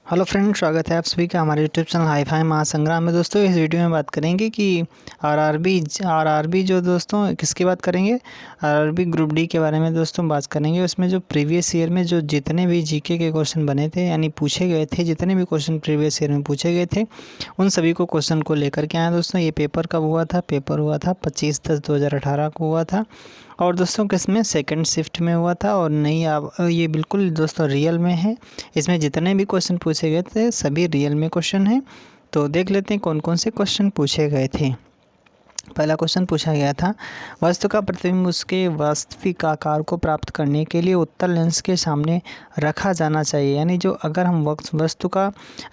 Hello friend, स्वागत है आप सभी का हमारे यूट्यूब चैनल हाई फाई महासंग्राम में। दोस्तों इस वीडियो में बात करेंगे कि आरआरबी जो दोस्तों किसकी बात करेंगे, आरआरबी ग्रुप डी के बारे में दोस्तों बात करेंगे। उसमें जो प्रीवियस ईयर में जो जितने भी जीके के क्वेश्चन बने थे यानी पूछे गए थे, जितने भी क्वेश्चन प्रीवियस ईयर में पूछे गए थे उन सभी को क्वेश्चन को लेकर के आए दोस्तों। ये पेपर कब हुआ था? पेपर हुआ था 25/10/2018 को हुआ था और दोस्तों किसमें? सेकंड शिफ्ट में हुआ था। और नहीं, आप ये बिल्कुल दोस्तों रियल में है। इसमें जितने भी क्वेश्चन पूछे गए थे सभी रियल में क्वेश्चन हैं। तो देख लेते हैं कौन कौन से क्वेश्चन पूछे गए थे। पहला क्वेश्चन पूछा गया था, वस्तु का प्रतिबिंब उसके वास्तविक आकार को प्राप्त करने के लिए उत्तल लेंस के सामने रखा जाना चाहिए। यानी जो अगर हम वस्तु का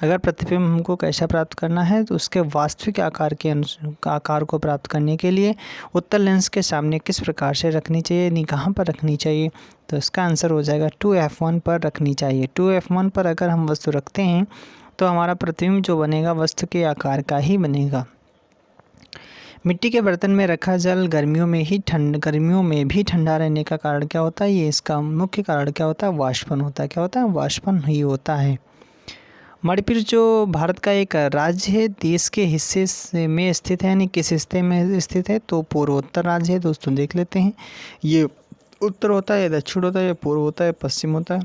अगर प्रतिबिंब हमको कैसा प्राप्त करना है तो उसके वास्तविक आकार को प्राप्त करने के लिए उत्तल लेंस के सामने किस प्रकार से रखनी चाहिए, यानी कहाँ पर रखनी चाहिए। तो इसका आंसर हो जाएगा 2f1 पर रखनी चाहिए। 2f1 पर अगर हम वस्तु रखते हैं तो हमारा प्रतिबिंब जो बनेगा वस्तु के आकार का ही बनेगा। मिट्टी के बर्तन में रखा जल गर्मियों में भी ठंडा रहने का कारण क्या होता है? ये इसका मुख्य कारण क्या होता है? वाष्पन होता है। क्या होता है? वाष्पन ही होता है। मणिपुर जो भारत का एक राज्य है, देश के हिस्से में स्थित है, यानी किस हिस्से में स्थित है? तो पूर्वोत्तर राज्य है दोस्तों। देख लेते हैं, ये उत्तर होता है, दक्षिण होता है, पूर्व होता है, पश्चिम होता है।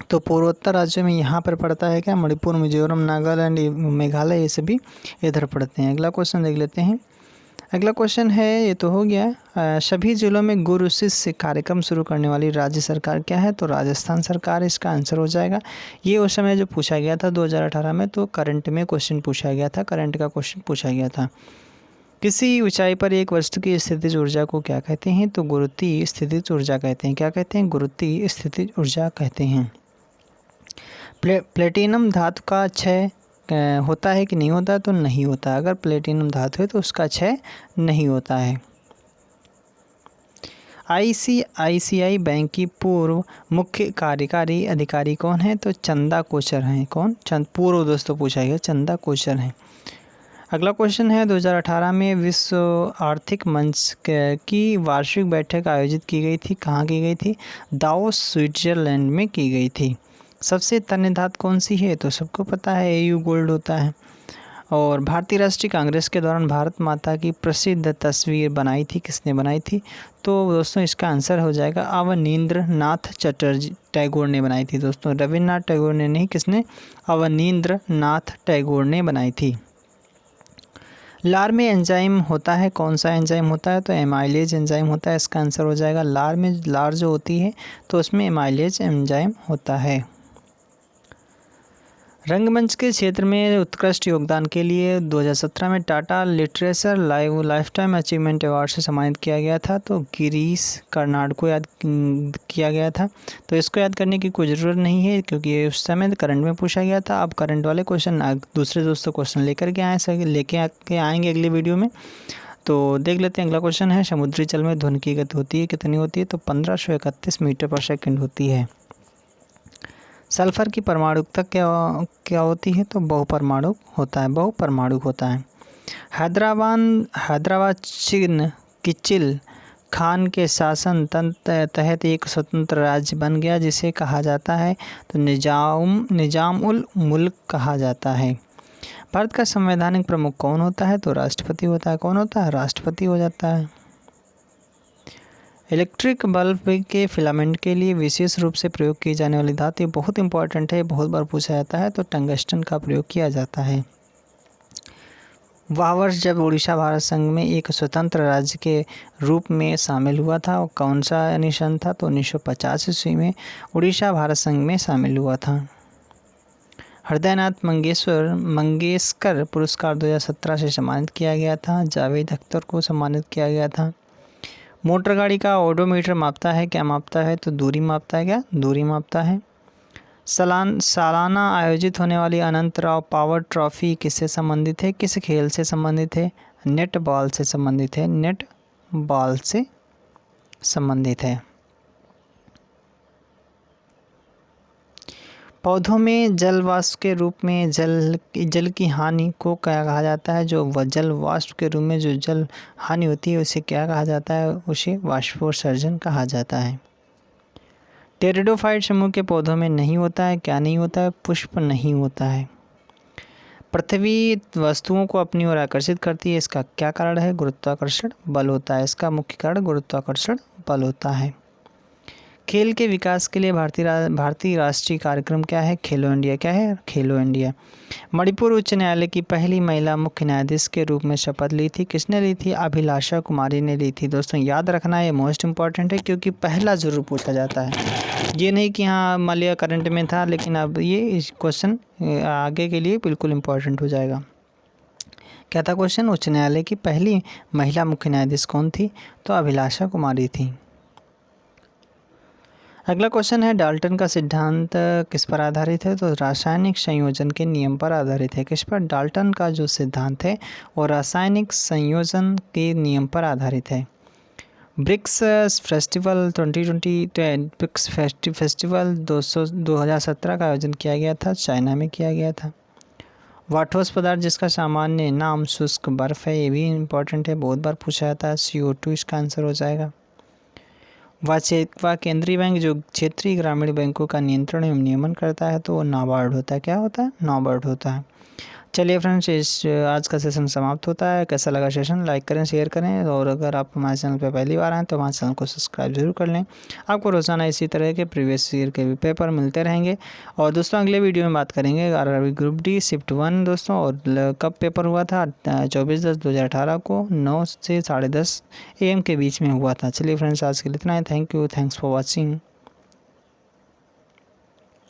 तो पूर्वोत्तर राज्यों में यहाँ पर पड़ता है क्या? मणिपुर, मिजोरम, नागालैंड, मेघालय, ये सभी इधर पड़ते हैं। अगला क्वेश्चन देख लेते हैं। अगला क्वेश्चन है, ये तो हो गया। सभी जिलों में गुरु शिष्य कार्यक्रम शुरू करने वाली राज्य सरकार क्या है? तो राजस्थान सरकार इसका आंसर हो जाएगा। ये उस समय जो पूछा गया था 2018 में, तो करंट में क्वेश्चन पूछा गया था, करंट का क्वेश्चन पूछा गया था। किसी ऊंचाई पर एक वस्तु की स्थितिज ऊर्जा को क्या कहते हैं? तो गुरुत्वीय स्थितिज ऊर्जा कहते हैं। क्या कहते हैं? गुरुत्वीय स्थितिज ऊर्जा कहते हैं। प्लेटिनम धातु का क्षय होता है कि नहीं होता? तो नहीं होता। अगर प्लेटिनम धातु है तो उसका क्षय नहीं होता है। ICICI बैंक की पूर्व मुख्य कार्यकारी अधिकारी कौन है? तो चंदा कोचर हैं। कौन? पूर्व दोस्तों पूछा गया, चंदा कोचर हैं। अगला क्वेश्चन है, 2018 में विश्व आर्थिक मंच की वार्षिक बैठक आयोजित की गई थी। कहाँ की गई थी? दावोस, स्विट्जरलैंड में की गई थी। सबसे तन्य धातु कौन सी है? तो सबको पता है AU गोल्ड होता है। और भारतीय राष्ट्रीय कांग्रेस के दौरान भारत माता की प्रसिद्ध तस्वीर बनाई थी, किसने बनाई थी? तो दोस्तों इसका आंसर हो जाएगा अवनींद्र नाथ चटर्जी टैगोर ने बनाई थी दोस्तों। रविन्द्रनाथ टैगोर ने नहीं, किसने? अवनींद्र नाथ टैगोर ने बनाई थी। लार में एंजाइम होता है, कौन सा एंजाइम होता है? तो एमाइलेज एंजाइम होता है। इसका आंसर हो जाएगा लार जो होती है तो उसमें एमाइलेज एंजाइम होता है। रंगमंच के क्षेत्र में उत्कृष्ट योगदान के लिए 2017 में Tata literature lifetime achievement award से सम्मानित किया गया था। तो गिरीश कर्नाड को याद किया गया था। तो इसको याद करने की कोई ज़रूरत नहीं है क्योंकि ये उस समय करंट में पूछा गया था। अब करंट वाले क्वेश्चन दूसरे दोस्तों क्वेश्चन लेकर के आएंगे अगले वीडियो में। तो देख लेते हैं। अगला क्वेश्चन है, समुद्री जल में ध्वनि की गति होती है, कितनी होती है? तो 1531 मीटर पर सेकेंड होती है। सल्फर की परमाणुकता क्या होती है? तो बहुपरमाणुक होता है, बहुपरमाणुक होता है। हैदराबाद चिल खान के शासन तहत एक स्वतंत्र राज्य बन गया जिसे कहा जाता है तो निजाम उल मुल्क कहा जाता है। भारत का संवैधानिक प्रमुख कौन होता है? तो राष्ट्रपति होता है। कौन होता है? राष्ट्रपति हो जाता है। इलेक्ट्रिक बल्ब के फिलामेंट के लिए विशेष रूप से प्रयोग की जाने वाली धातु बहुत इंपॉर्टेंट है, बहुत बार पूछा जाता है, तो टंगस्टन का प्रयोग किया जाता है। वह वर्ष जब उड़ीसा भारत संघ में एक स्वतंत्र राज्य के रूप में शामिल हुआ था और कौन सा सन था? तो 1950 ईस्वी में उड़ीसा भारत संघ में शामिल हुआ था। हृदयनाथ मंगेशकर पुरस्कार 2017 से सम्मानित किया गया था। जावेद अख्तर को सम्मानित किया गया था। मोटर गाड़ी का ओडोमीटर मापता है, क्या मापता है? तो दूरी मापता है। क्या? दूरी मापता है। सालाना आयोजित होने वाली अनंतराव पावर ट्रॉफी किससे संबंधित है? किस खेल से संबंधित है? नेट बॉल से संबंधित है। नेट बॉल से संबंधित है। पौधों में जल वाष्प के रूप में जल की हानि को क्या कहा जाता है? जो जल वाष्प के रूप में जो जल हानि होती है उसे क्या कहा जाता है? उसे वाष्पोत्सर्जन कहा जाता है। टेरिडोफाइट समूह के पौधों में नहीं होता है, क्या नहीं होता है? पुष्प नहीं होता है। पृथ्वी वस्तुओं को अपनी ओर आकर्षित करती है, इसका क्या कारण है? गुरुत्वाकर्षण बल होता है। इसका मुख्य कारण गुरुत्वाकर्षण बल होता है। खेल के विकास के लिए भारतीय राष्ट्रीय कार्यक्रम क्या है? खेलो इंडिया। क्या है? खेलो इंडिया। मणिपुर उच्च न्यायालय की पहली महिला मुख्य न्यायाधीश के रूप में शपथ ली थी, किसने ली थी? अभिलाषा कुमारी ने ली थी। दोस्तों याद रखना, ये मोस्ट इंपॉर्टेंट है क्योंकि पहला जरूर पूछा जाता है। ये नहीं कि हाँ मान लिया करंट में था, लेकिन अब ये क्वेश्चन आगे के लिए बिल्कुल इम्पोर्टेंट हो जाएगा। क्या था क्वेश्चन? उच्च न्यायालय की पहली महिला मुख्य न्यायाधीश कौन थी? तो अभिलाषा कुमारी थी। अगला क्वेश्चन है, डाल्टन का सिद्धांत किस पर आधारित है? तो रासायनिक संयोजन के नियम पर आधारित है। किस पर? डाल्टन का जो सिद्धांत है वो रासायनिक संयोजन के नियम पर आधारित है। ब्रिक्स फेस्टिवल 2020 ब्रिक्स फेस्टिवल 2017 का आयोजन किया गया था, चाइना में किया गया था। वाठोस पदार्थ जिसका सामान्य नाम शुष्क बर्फ है, ये भी इम्पोर्टेंट है, बहुत बार पूछा जाता है। CO2 इसका आंसर हो जाएगा। वह केंद्रीय बैंक जो क्षेत्रीय ग्रामीण बैंकों का नियंत्रण एवं नियमन करता है, तो वो नाबार्ड होता है। क्या होता है? नाबार्ड होता है। चलिए फ्रेंड्स, इस आज का सेशन समाप्त होता है। कैसा लगा सेशन? लाइक करें, शेयर करें, और अगर आप हमारे चैनल पर पहली बार आएँ तो हमारे चैनल को सब्सक्राइब जरूर कर लें। आपको रोजाना इसी तरह के प्रीवियस ईयर के भी पेपर मिलते रहेंगे। और दोस्तों अगले वीडियो में बात करेंगे RRB ग्रुप डी शिफ्ट 1 दोस्तों, और कब पेपर हुआ था? 24/10/2018 को 9 से 10:30 AM के बीच में हुआ था। चलिए फ्रेंड्स, आज के लिए इतना ही। Thank you, thanks for watching.